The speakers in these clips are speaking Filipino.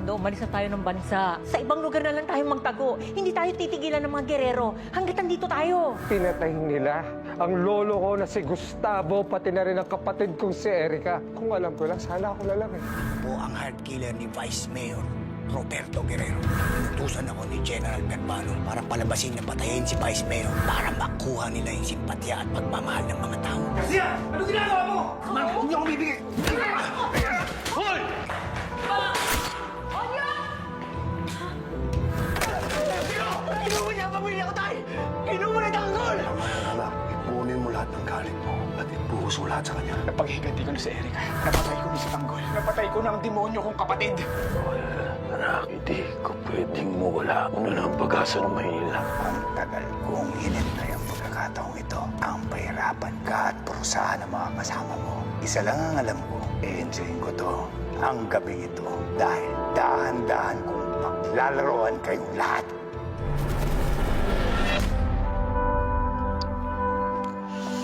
Brando, umalis na tayo ng bansa. Sa ibang lugar na lang tayo magtago. Hindi tayo titigilan ng mga gerero hanggat andito tayo. Pinatay nila ang lolo ko na si Gustavo, pati na rin ang kapatid kong si Erica. Kung alam ko lang, sana ako na lang eh. Po ang hard killer ni Vice Mayor Roberto Guerrero. Inutusan ako ni General Verbano para palabasin na patayin si Vice Mayor para makuha nila yung simpatya at pagmamahal ng mga tao. Garcia! Ano ginagawa mo? Hindi ako bibigay! Hoy! Kinuha niya ang pamilya ko, tay! Kinuha niya tanggol! Anak, ipunin mo lahat ng galit mo at ibuhos mo lahat sa kanya. Napaghiganti ko na si Erica. Napatay ko na si Tanggol. Napatay ko na ang demonyo kong kapatid. Anak, hindi ko pwedeng mawala. Una lang ang pag-asa ng Maynila. Ang tagal kong hinintay ang pagkakataong ito. Ang pahirapan ka at parusahan ng mga kasama mo. Isa lang ang alam ko, i-enjoyin ko to ang gabi ito dahil dahan-dahan kong paglalaroan kayong lahat.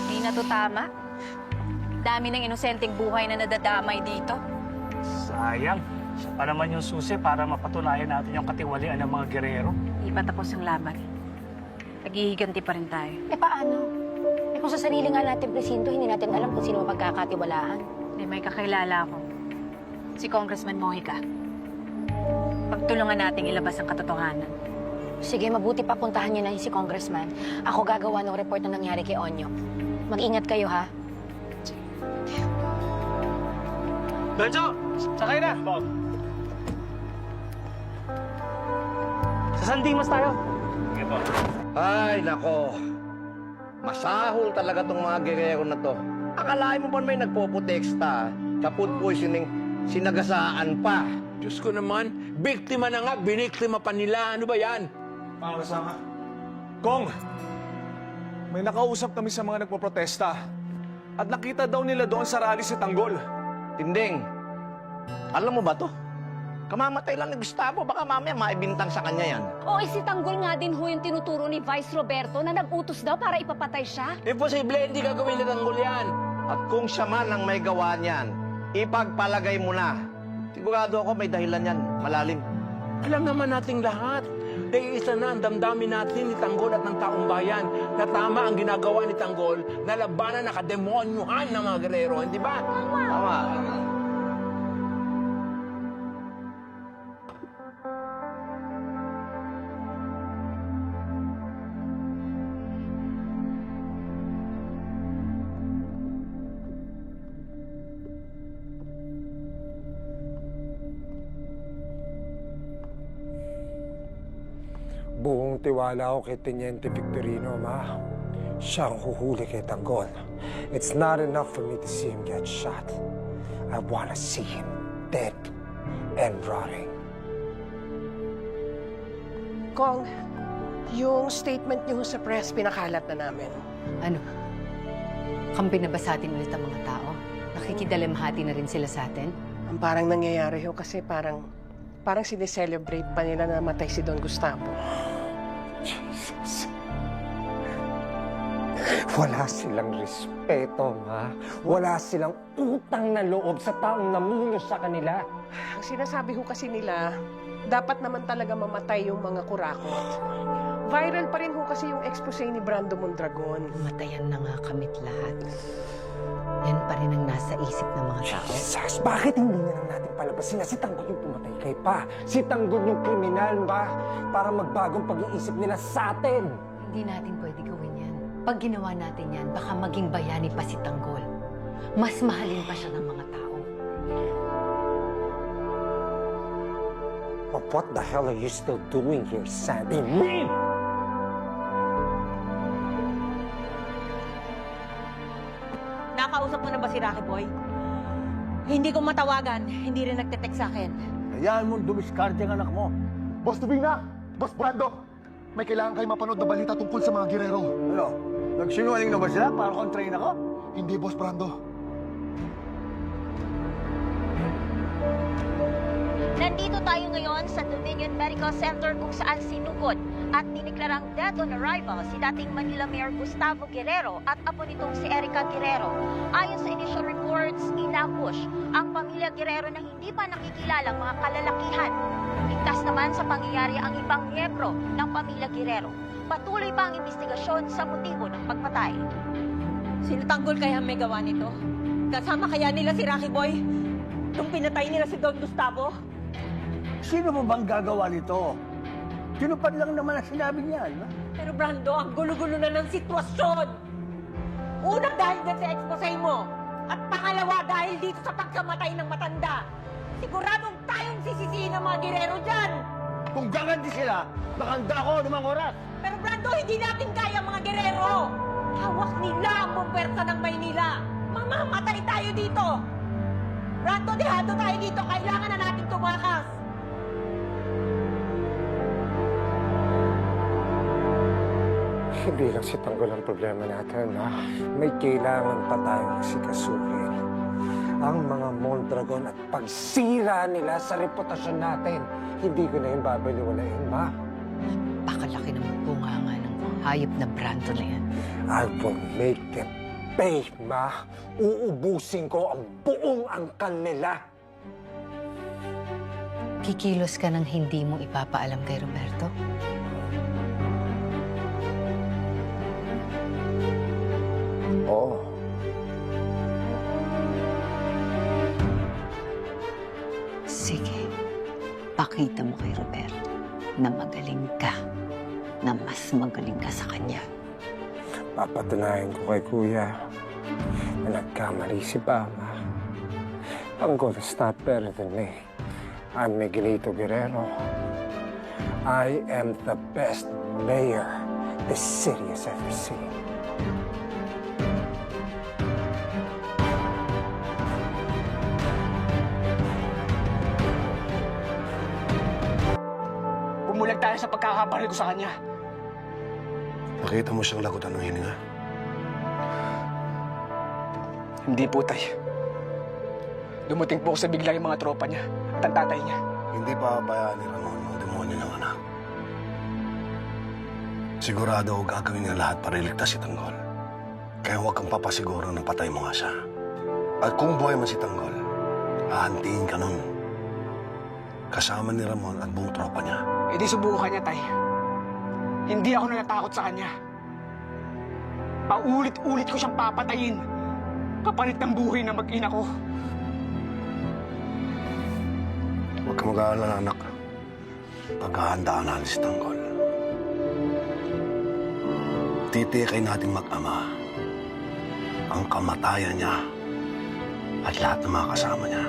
Hindi na to tama. Dami ng inosenteng buhay na nadadamay dito. Sayang. Siya pa naman yung susi para mapatunayan natin yung katiwalian ng mga gerero. Hindi pa tapos ang laban. Naghihiganti pa rin tayo. Eh paano? Eh kung sa sarili nga natin presinto, hindi natin alam kung sino magkakatiwalaan. May kakilala ako. Si Congressman Mojica. Pagtulungan nating ilabas ang katotohanan. Sige, mabuti pa puntahan niyo na si Congressman. Ako gagawa ng report na nangyari kay Onyok. Mag-ingat kayo, ha? Benjo! Sakay na! Bob. Sa San Dimas tayo. Sige po. Ay, nako. Masahol talaga tong mga gerero na to. Akalain mo ba may nagpopoteksta sa food poisoning, sinagasaan pa? Diyos ko naman, biktima na nga, biniktima pa nila. Ano ba yan? Mga kasama. Kong! May nakausap kami sa mga nagpoprotesta. At nakita daw nila doon sa rally si Tanggol. Tinding, alam mo ba to? Kamamatay lang ni Gustavo, baka mamaya maibintang sa kanya yan. O, si Tanggol nga din ho yung tinuturo ni Vice Roberto na nag-utos daw para ipapatay siya. Imposible, hindi gagawin ni Tanggol yan. At kung siya man ang may gawa niyan, ipagpalagay mo na. Sigurado ako may dahilan yan, malalim. Alam naman nating lahat. Isa na ang damdamin natin ni Tanggol at ng taong bayan na tama ang ginagawa ni Tanggol na labanan na kademonyuhan ng mga gerero, hindi ba? Tama. Buong tiwala ko kay Teniente Victorino, Ma. Siya ang huhuli kay Tanggol. It's not enough for me to see him get shot. I wanna see him dead and rotting. Kong, yung statement niyo sa press, pinakalat na namin. Ano? Kampi na ba sa atin ulit ang mga tao? Nakikidalamhati na rin sila sa atin? Ang parang nangyayari ho kasi parang sineselebrate pa nila na matay si Don Gustavo. Jesus. Wala silang respeto, Ma. Wala silang utang na loob sa taong namuno sa kanila. Ang sinasabi ho kasi nila, dapat naman talaga mamatay yung mga kurakot. Viral pa rin ho kasi yung expose ni Brando Mondragon. Matayan na nga kamit lahat. Yan pa rin ang nasa isip ng mga tao. Jesus, bakit hindi na lang natin palabasin na si Tanggol yung pumatay kay Pa? Si Tanggol yung kriminal, ba? Para magbagong pag-iisip nila sa atin. Hindi natin pwede gawin yan. Pag ginawa natin yan, baka maging bayani pa si Tanggol. Mas mahalin pa siya ng mga tao. But what the hell are you still doing here, Sandy? Leave! Nakausap mo na ba si Rocky Boy? Hindi ko matawagan, hindi rin nagte-text sa akin. Hayaan mo dumiskarte ang anak mo. Boss Tubina! Boss Brando! May kailangan kayo mapanood na balita tungkol sa mga gerero. Ano? Nagsinungaling na ba sila para kontrahin ako? Hindi, Boss Brando. Nandito tayo ngayon sa Dominion Medical Center kung saan sinugod at diniklarang dead on arrival si dating Manila Mayor Gustavo Guerrero at apo nitong si Erica Guerrero. Ayon sa initial reports, inakush ang pamilya Guerrero na hindi pa nakikilalang mga kalalakihan. Ligtas naman sa pangyayari ang ibang miyembro ng pamilya Guerrero. Patuloy pa ang investigasyon sa motibo ng pagpatay. Sino Tanggol kaya may gawa nito? Kasama kaya nila si Rocky Boy nung pinatay nila si Don Gustavo? Sino mo bang gagawa nito? Tinupad lang naman ang sinabi niya, no? Pero Brando, ang gulo-gulo na ng sitwasyon. Una dahil dyan sa expose mo. At pangalawa dahil dito sa pagkamatay ng matanda. Siguradong tayong sisisihin ng mga Guerrero dyan. Kung gaganti sila, makanda ako anumang oras. Pero Brando, hindi natin kaya mga Guerrero. Hawak nila ang puwersa ng Maynila. Mamamatay tayo dito. Brando, dehado tayo dito. Kailangan na natin tumakas. Hindi lang si Tanggol ang problema natin, ha? May kailangan pa tayong sikasuhin. Ang mga Mondragon at pagsira nila sa reputasyon natin. Hindi ko na yung babaliwalain, ma. Pakalaki ng bunganga ng hayop na Brando na yan. I will make them pay, ma. Uubusin ko ang buong angkan nila. Kikilos ka ng hindi mo ipapaalam kay Roberto? Oo. Sige, pakita mo kay Roberto na magaling ka, na mas magaling ka sa kanya. Papatunayan ko kay Kuya na nagkamali si Mama. Tanggol is not better than me. I'm Miguelito Guerrero. I am the best mayor this city has ever seen. Bumulag tayo sa pagkakabaril ko sa kanya. Nakita mo siyang lagutan ng hininga? Hindi po, tay. Dumating po sa bigla yung mga tropa niya at ang tatay niya. Hindi pa bayaan ni Ramon ang demonyo ng anak. Sigurado ako gagawin niya lahat para iligtas si Tanggol. Kaya huwag kang papasiguro na patay mo nga siya. At kung buhay man si Tanggol, hahantiin ka nun. Kasama ni Ramon at buong tropa niya. E di subukan niya, tay. Hindi ako natatakot sa kanya. Paulit-ulit ko siyang papatayin. Kapalit ng buhay na mag-ina ko. Huwag kang mag-aalala, anak. Paghahandaan natin si Tanggol. Titikay natin mag-ama ang kamatayan niya at lahat ng mga kasama niya.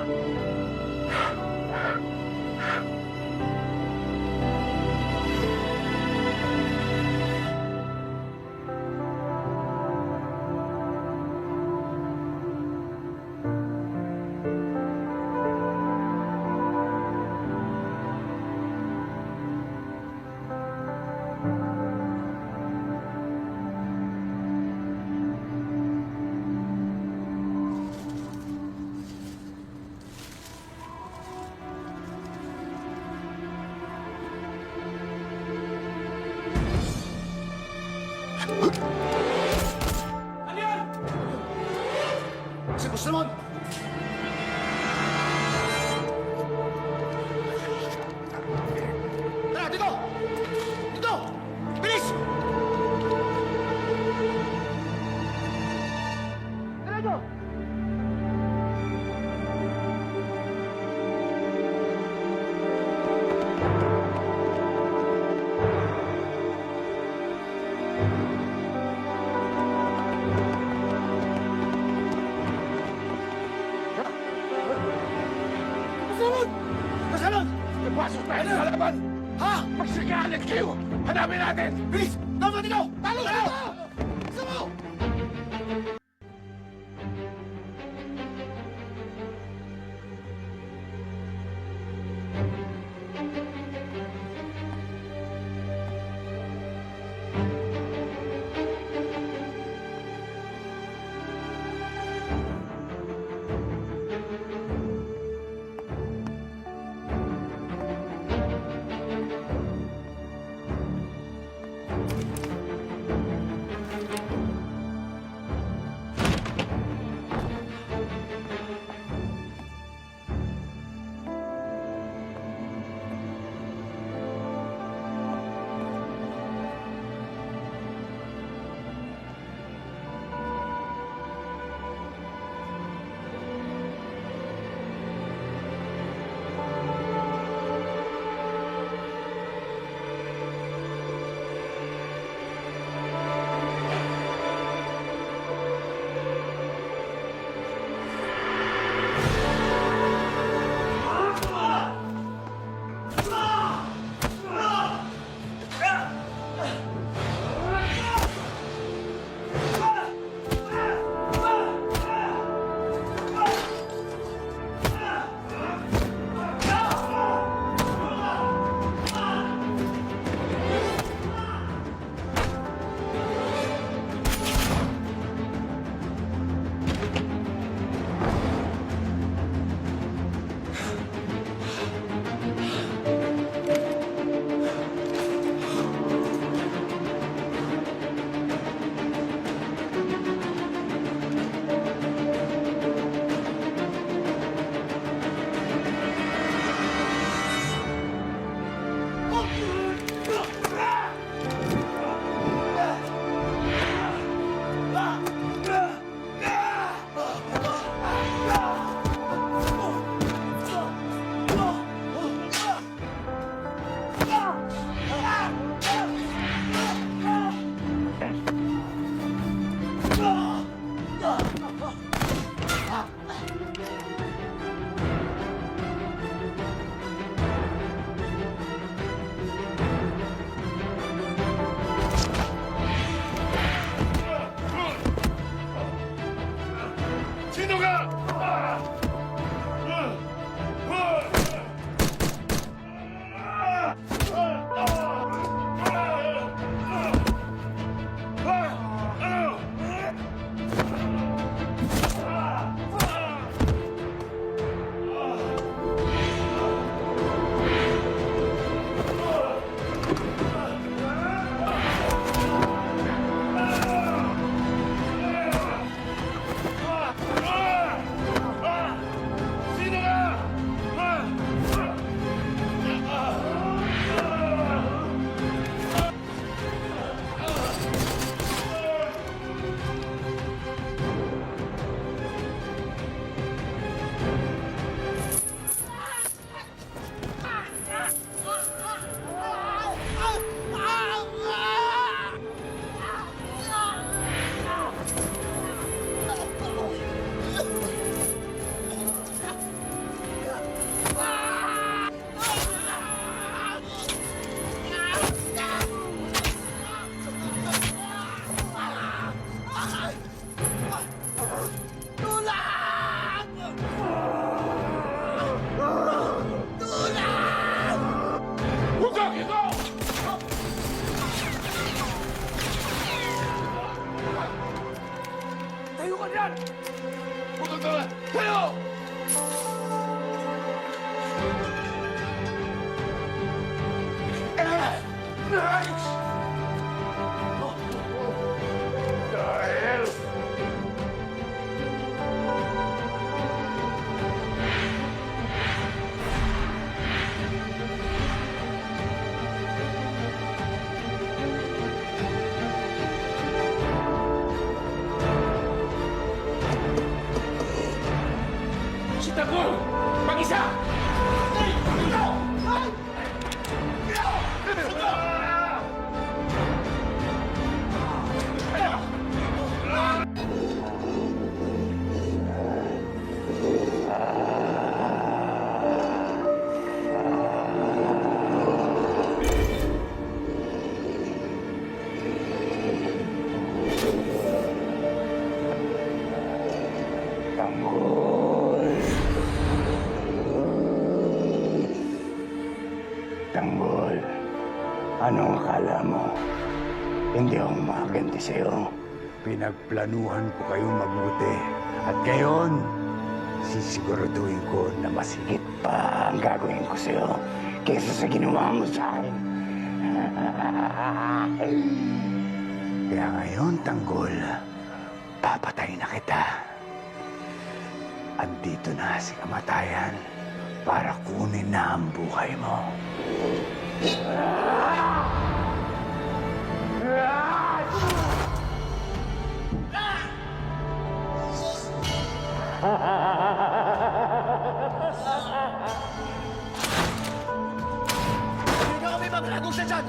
Si Bustamon! Tara, dito! Dito! Bilis! Tara, dito! Kasalan! Napasok tayo sa halaman! Ha? Magsikalit kayo! Hanapin natin! Bilis! Dapat ikaw! Talo ka! Isa mo! dyan! Putol ka! Tayo! Nice! Dahil... Si Tanggol! Mag-isa! Tanggol, anong akala mo? Hindi ako makaganti sa'yo. Pinagplanuhan ko kayong mabuti. At ngayon, sisiguraduhin ko na mas higit pa ang gagawin ko sa'yo kaysa sa ginawa mo sa akin. Kaya ngayon, Tanggol, papatay na kita. Andito na si kamatayan para kunin na ang buhay mo. Hindi na kami maglagong siya dyan!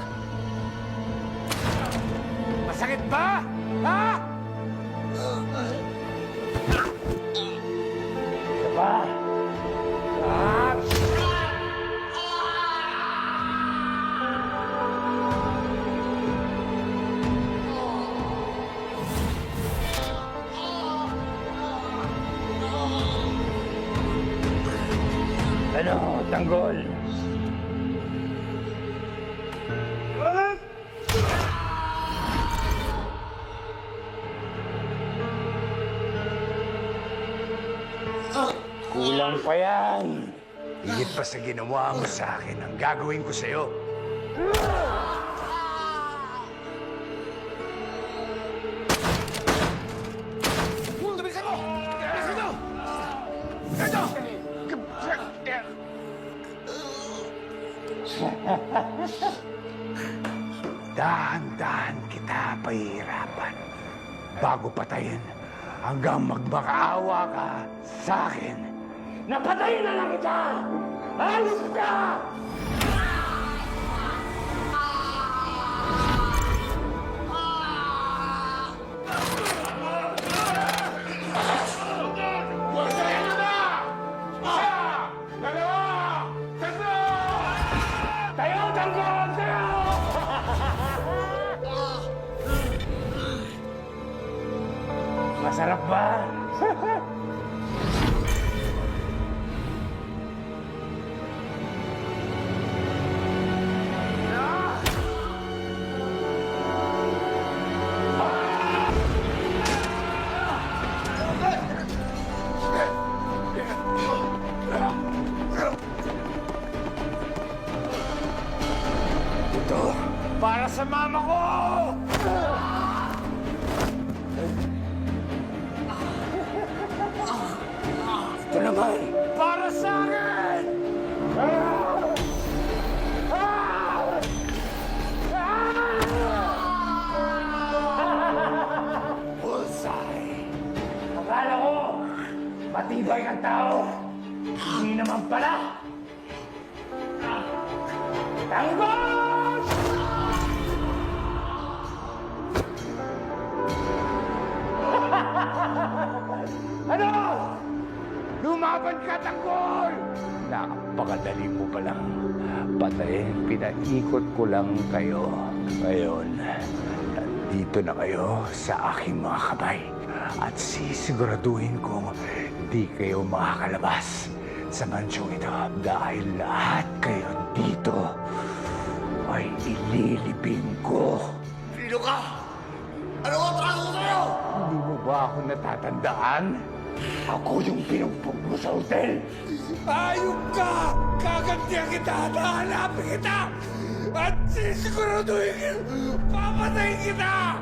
Masakit ba? Ha? Diba? Ano, Tanggol? Kulang pa yan. Higit pa sa ginawa mo sa akin ang gagawin ko sa'yo. Bilisan mo! Bilisan mo! Ito! Dahan-dahan kita pahihirapan bago patayin hanggang magmakaawa ka sa akin. Napatayin na lang kita! Alis ka! Tayo, Tanggol! Tayo! Masarap ba? Ito, para sa mama ko! Ito naman, para sa akin! Bullseye! Akala ko, matibay kang tao. Hindi naman pala. Tanggol! Ano? Lumaban ka, Tanggol! Napakadali mo palang patayin. Pinaikot ko lang kayo. Ngayon, nandito na kayo sa aking mga kamay. At sisiguraduhin kong di kayo makakalabas sa mansyong ito. Dahil lahat kayo dito ay ililibing ko. Sino ka? Ano ang trago ko sa'yo? Hindi mo ba ba ako natatandaan? Ako yung pinumpog mo sa hotel. Ayok ka! Kagantihan kita at hahanapin kita! At sisiguraduhin papatayin kita!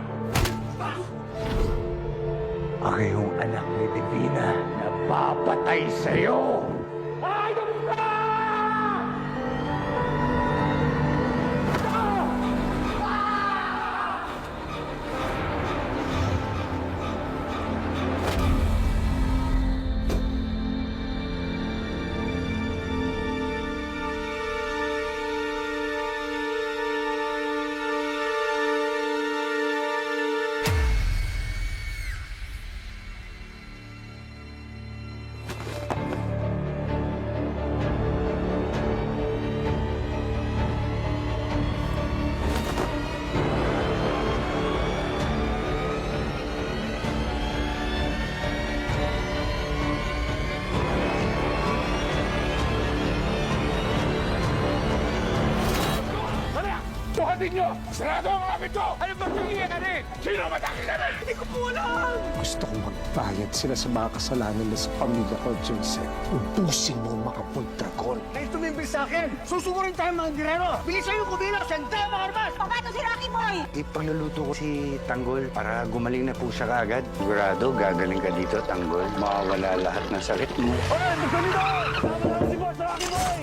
Ako yung anak ni Divina na papatay sa'yo. Ayok ka! Buhatin nyo! Sarado ang kapit ko! Ano bang nangyayari? Sino matake ka rin? Hindi ko po alam! Gusto kong magbayad sila sa mga kasalanan nila sa pamilya ko, Jason. Ubusin mo ang mga Mondragon. Kahit tumimbil sa akin, susugurin tayo mga girero. Bilisan yung kubilang, sanda mga armas! Pagkato si Rocky Boy! Ipagluluto ko si Tanggol para gumaling na po siya kaagad. Sigurado, gagaling ka dito, Tanggol. Mawawala lahat ng sakit mo. Hoy, magsalita! Sama si Boss Rocky Boy!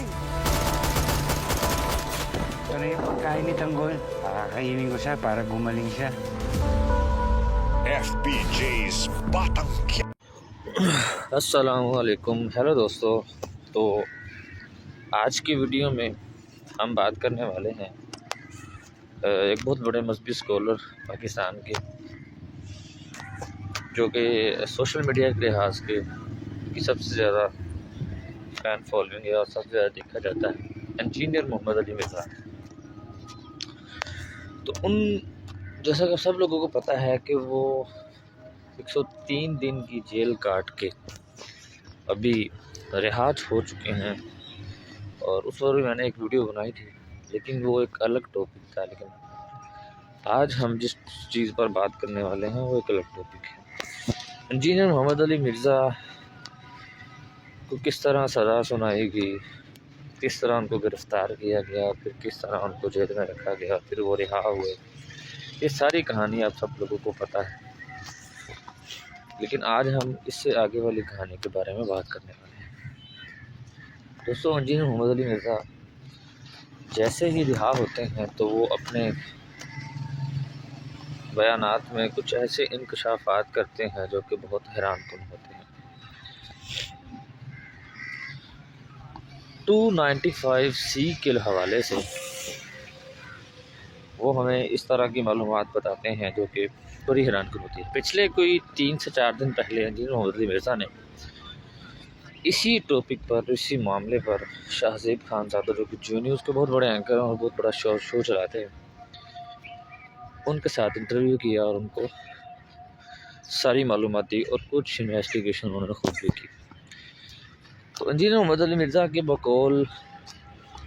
Ano yung pagkain ni Tanggol? Pakakainin ko siya para gumaling siya. FBJ's Batang अस्सलामुअलैकुम हेलो दोस्तों। तो आज की वीडियो में हम बात करने वाले हैं एक बहुत बड़े मजहबी स्कॉलर पाकिस्तान के, जो कि सोशल मीडिया के लिहाज के की सबसे ज़्यादा फ़ैन फॉलोइंग है और सबसे ज़्यादा देखा जाता है, इंजीनियर मोहम्मद अली मिर्ज़ा। तो उन जैसा कि सब लोगों को पता है कि वो 103 दिन की जेल काट के अभी रिहाज हो चुके हैं, और उस पर भी मैंने एक वीडियो बनाई थी, लेकिन वो एक अलग टॉपिक था। लेकिन आज हम जिस चीज़ पर बात करने वाले हैं वो एक अलग टॉपिक है। इंजीनियर मोहम्मद अली मिर्ज़ा को किस तरह सज़ा सुनाई गई, किस तरह उनको गिरफ़्तार किया गया, फिर किस तरह उनको जेल में रखा गया, फिर वो रिहा हुए, ये सारी कहानी आप सब लोगों को पता है। लेकिन आज हम इससे आगे वाली कहानी के बारे में बात करने वाले हैं। दोस्तों, इंजीनियर मोहम्मद अली मिर्ज़ा जैसे ही रिहा होते हैं तो वो अपने बयानात में कुछ ऐसे इंकशाफात करते हैं जो कि बहुत हैरानकुन होते हैं। 295C के हवाले से वो हमें इस तरह की मालूमात बताते हैं जो कि बड़ी हैरानकुन होती है। पिछले कोई 3 से 4 दिन पहले इंजीनियर मोहम्मद अली मिर्ज़ा ने इसी टॉपिक पर, इसी मामले पर शाहज़ेब खानज़ादा, जो कि जी न्यूज़ के बहुत बड़े एंकर हैं और बहुत बड़ा शो चलाते हैं, उनके साथ इंटरव्यू किया और उनको सारी मालूमात दी और कुछ इन्वेस्टिगेशन उन्होंने खुद भी की। तो इंजीनियर मोहम्मद अली मिर्ज़ा के बकौल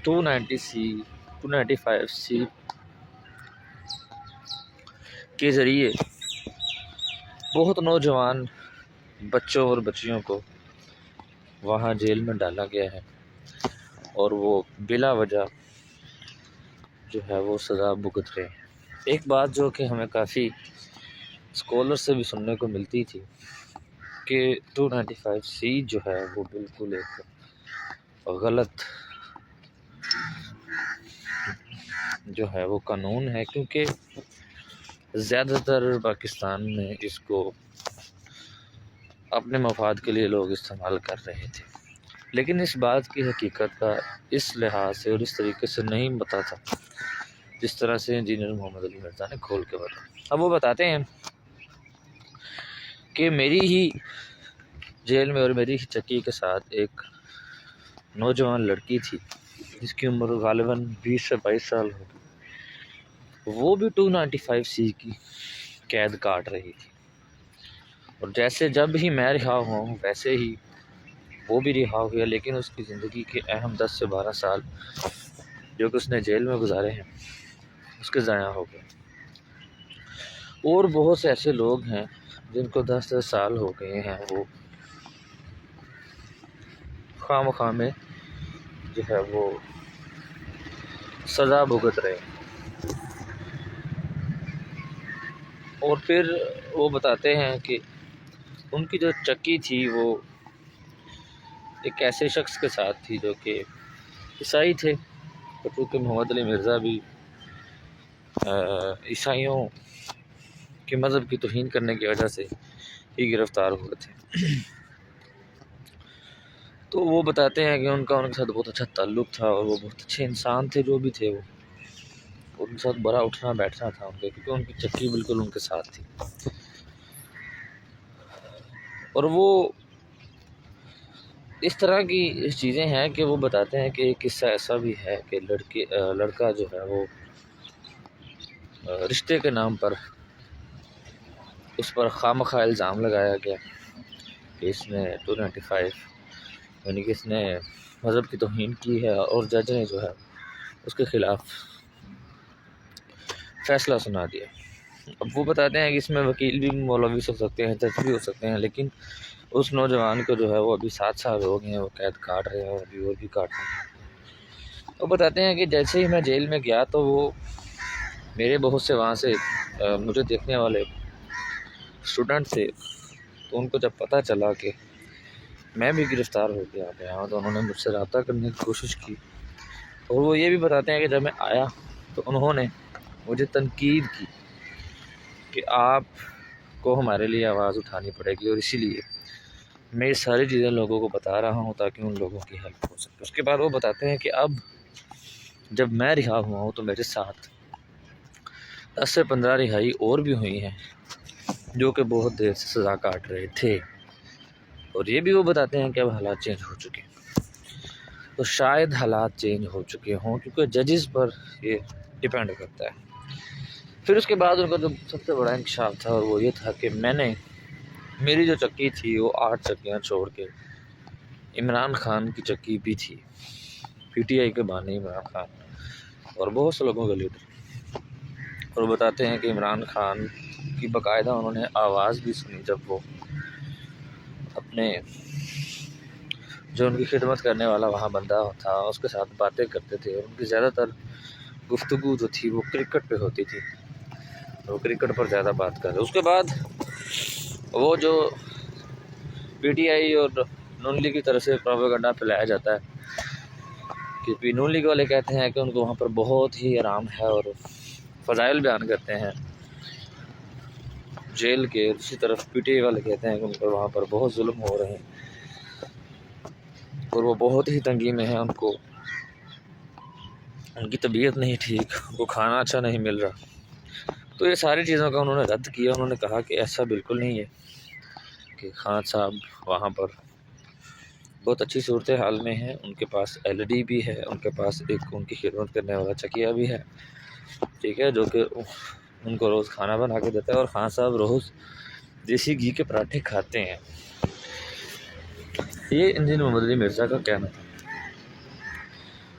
295C के ज़रिए बहुत नौजवान बच्चों और बच्चियों को वहाँ जेल में डाला गया है, और वो बिला वजह जो है वो सज़ा भुगत रहे हैं। एक बात जो कि हमें काफ़ी स्कॉलर से भी सुनने को मिलती थी कि 295C जो है वो बिल्कुल एक गलत जो है वो कानून है, क्योंकि ज़्यादातर पाकिस्तान में इसको अपने मफाद के लिए लोग इस्तेमाल कर रहे थे। लेकिन इस बात की हकीकत का इस लिहाज से और इस तरीके से नहीं पता था जिस तरह से इंजीनियर मोहम्मद अली मिर्ज़ा ने खोल के बताया। अब वो बताते हैं कि मेरी ही जेल में और मेरी ही चक्की के साथ एक नौजवान लड़की थी जिसकी उम्र गालिबन 20 से 22 साल होगी। वो भी 295C की कैद काट रही थी, और जैसे जब ही मैं रिहा हुआ हूँ वैसे ही वो भी रिहा हुआ, लेकिन उसकी ज़िंदगी के अहम 10 से 12 साल जो कि उसने जेल में गुजारे हैं उसके ज़ाया हो गए। और बहुत से ऐसे लोग हैं جن کو 10 سال ہو گئے ہیں وہ خواہ مخواہ میں جو ہے وہ سزا بھگت رہے ہیں۔ اور پھر وہ بتاتے ہیں کہ ان کی جو چکی تھی وہ ایک ایسے شخص کے ساتھ تھی جو کہ عیسائی تھے، اور چونکہ محمد علی مرزا بھی عیسائیوں کے مذہب کی توہین کرنے کی وجہ سے ہی گرفتار ہوئے تھے۔ تو وہ بتاتے ہیں کہ ان کے ساتھ بہت اچھا تعلق تھا، اور وہ بہت اچھے انسان تھے جو بھی تھے، وہ ان کے ساتھ بڑا اٹھنا بیٹھنا تھا ان کے، کیونکہ ان کی چکی بالکل ان کے ساتھ تھی۔ اور وہ اس طرح کی چیزیں ہیں کہ وہ بتاتے ہیں کہ ایک قصہ ایسا بھی ہے کہ لڑکا جو ہے وہ رشتے کے نام پر اس پر خواہ مخواہ الزام لگایا گیا کہ اس نے 295 یعنی کہ اس نے مذہب کی توہین کی ہے، اور جج نے جو ہے اس کے خلاف فیصلہ سنا دیا۔ اب وہ بتاتے ہیں کہ اس میں وکیل بھی مولوی ہو سکتے ہیں، جج بھی ہو سکتے ہیں، لیکن اس نوجوان کو جو ہے وہ ابھی 7 سال ہو گئے ہیں، وہ قید کاٹ رہے ہیں اور ابھی اور بھی کاٹ رہے ہیں۔ وہ بتاتے ہیں کہ جیسے ہی میں جیل میں گیا تو وہ میرے بہت سے وہاں سے مجھے دیکھنے والے اسٹوڈنٹ تھے، تو ان کو جب پتہ چلا کہ میں بھی گرفتار ہو کے آ گیا ہوں تو انہوں نے مجھ سے رابطہ کرنے کی کوشش کی۔ اور وہ یہ بھی بتاتے ہیں کہ جب میں آیا تو انہوں نے مجھے تنقید کی کہ آپ کو ہمارے لیے آواز اٹھانی پڑے گی، اور اسی لیے میں یہ ساری چیزیں لوگوں کو بتا رہا ہوں تاکہ ان لوگوں کی ہیلپ ہو سکے۔ اس کے بعد وہ بتاتے ہیں کہ اب جب میں رہا ہوا ہوں تو میرے ساتھ 10 سے 15 رہائی اور بھی ہوئی ہیں جو کہ بہت دیر سے سزا کاٹ رہے تھے، اور یہ بھی وہ بتاتے ہیں کہ اب حالات چینج ہو چکے ہیں۔ تو شاید حالات چینج ہو چکے ہوں کیونکہ ججز پر یہ ڈیپینڈ کرتا ہے۔ پھر اس کے بعد ان کا جو سب سے بڑا انکشاف تھا اور وہ یہ تھا کہ میری جو چکی تھی وہ 8 چکیاں چھوڑ کے عمران خان کی چکی بھی تھی، پی ٹی آئی کے بانی عمران خان اور بہت سے لوگوں کا لیڈر۔ اور وہ بتاتے ہیں کہ عمران خان کی باقاعدہ انہوں نے آواز بھی سنی جب وہ اپنے جو ان کی خدمت کرنے والا وہاں بندہ تھا اس کے ساتھ باتیں کرتے تھے، اور ان کی زیادہ تر گفتگو جو تھی وہ کرکٹ پہ ہوتی تھی، وہ کرکٹ پر زیادہ بات کر رہے۔ اس کے بعد وہ جو پی ٹی آئی اور نون لیگ کی طرف سے پروپیگنڈا پھیلایا جاتا ہے کہ نون لیگ والے کہتے ہیں کہ ان کو وہاں پر بہت ہی آرام ہے اور فضائل بیان کرتے ہیں جیل کے، دوسری طرف پی ٹی آئی والے کہتے ہیں کہ ان پر وہاں پر بہت ظلم ہو رہے ہیں اور وہ بہت ہی تنگی میں ہیں، ان کو ان کی طبیعت نہیں ٹھیک، ان کو کھانا اچھا نہیں مل رہا۔ تو یہ ساری چیزوں کا انہوں نے رد کیا۔ انہوں نے کہا کہ ایسا بالکل نہیں ہے کہ خان صاحب وہاں پر بہت اچھی صورتحال میں ہیں، ان کے پاس ایل ڈی بھی ہے، ان کے پاس ایک ان کی خدمت کرنے والا چکیا بھی ہے، ٹھیک ہے، جو کہ ان کو روز کھانا بنا کے دیتا ہے، اور خان صاحب روز دیسی گھی کے پراٹھے کھاتے ہیں۔ یہ انجینئر محمد علی مرزا کا کہنا تھا۔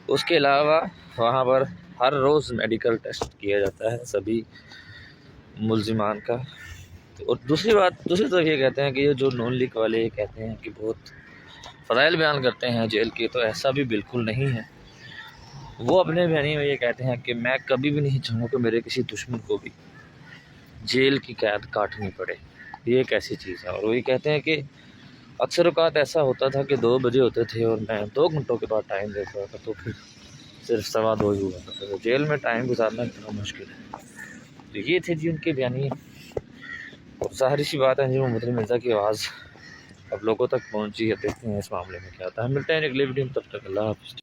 اس کے علاوہ وہاں پر ہر روز میڈیکل ٹیسٹ کیا جاتا ہے سبھی ملزمان کا۔ اور دوسری طرف یہ کہتے ہیں کہ یہ جو نون لیگ والے یہ کہتے ہیں کہ بہت فضائل بیان کرتے ہیں جیل کے، تو ایسا بھی بالکل نہیں ہے۔ وہ اپنے بیانی میں یہ کہتے ہیں کہ میں کبھی بھی نہیں چاہوں کہ میرے کسی دشمن کو بھی جیل کی قید کاٹنی پڑے، یہ ایک ایسی چیز ہے۔ اور وہ یہ کہتے ہیں کہ اکثر اوقات ایسا ہوتا تھا کہ 2 بجے ہوتے تھے اور میں 2 گھنٹوں کے بعد ٹائم دیتا تھا تو پھر صرف 2:15 ہی ہوا تھا۔ جیل میں ٹائم گزارنا اتنا مشکل ہے۔ تو یہ تھے جی ان کے بیانیے، اور ظاہری سی بات ہے جی محمد علی مرزا کی آواز اب لوگوں تک پہنچی ہے، دیکھتے ہیں اس معاملے میں کیا ہوتا ہے۔ ملتے ہیں ایک اگلی ویڈیو میں، تب تک اللہ حافظ۔